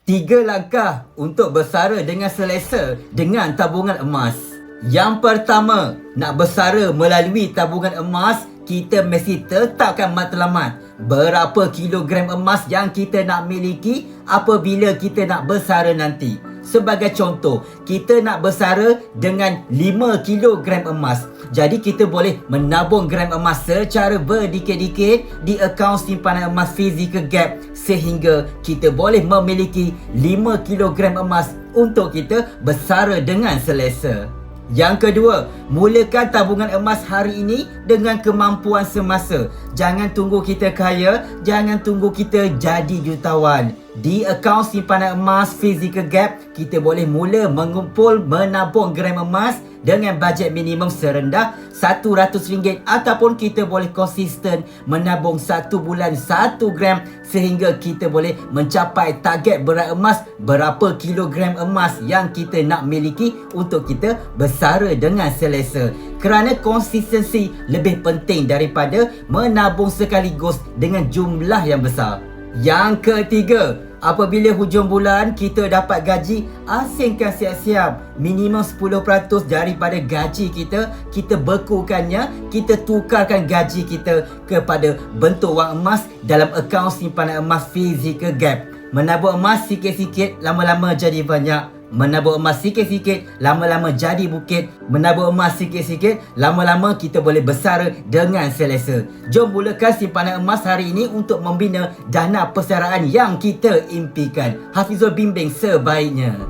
3 langkah untuk bersara dengan selesa dengan tabungan emas. Yang pertama, nak bersara melalui tabungan emas, kita mesti tetapkan matlamat berapa kilogram emas yang kita nak miliki apabila kita nak bersara nanti. Sebagai contoh, kita nak bersara dengan 5 kilogram emas. Jadi kita boleh menabung gram emas secara berdikit-dikit di akaun simpanan emas Physical Gap sehingga kita boleh memiliki 5 kilogram emas untuk kita bersara dengan selesa. Yang kedua, mulakan tabungan emas hari ini dengan kemampuan semasa. Jangan tunggu kita kaya, jangan tunggu kita jadi jutawan. Di akaun simpanan emas Physical Gap, kita boleh mula menabung gram emas dengan bajet minimum serendah RM100 ataupun kita boleh konsisten menabung 1 bulan 1 gram sehingga kita boleh mencapai target berat emas berapa kilogram emas yang kita nak miliki untuk kita bersara dengan selesa. Kerana konsistensi lebih penting daripada menabung sekaligus dengan jumlah yang besar. Yang ketiga, apabila hujung bulan kita dapat gaji, asingkan siap-siap minimum 10% daripada gaji kita bekukannya, kita tukarkan gaji kita kepada bentuk wang emas dalam akaun simpanan emas Physical Gap. Menabung emas sikit-sikit, lama-lama jadi banyak. Menabung emas sikit-sikit, lama-lama jadi bukit. Menabung emas sikit-sikit, lama-lama kita boleh bersara dengan selesa. Jom mulakan simpanan emas hari ini untuk membina dana persaraan yang kita impikan. Hafizul bimbing sebaiknya.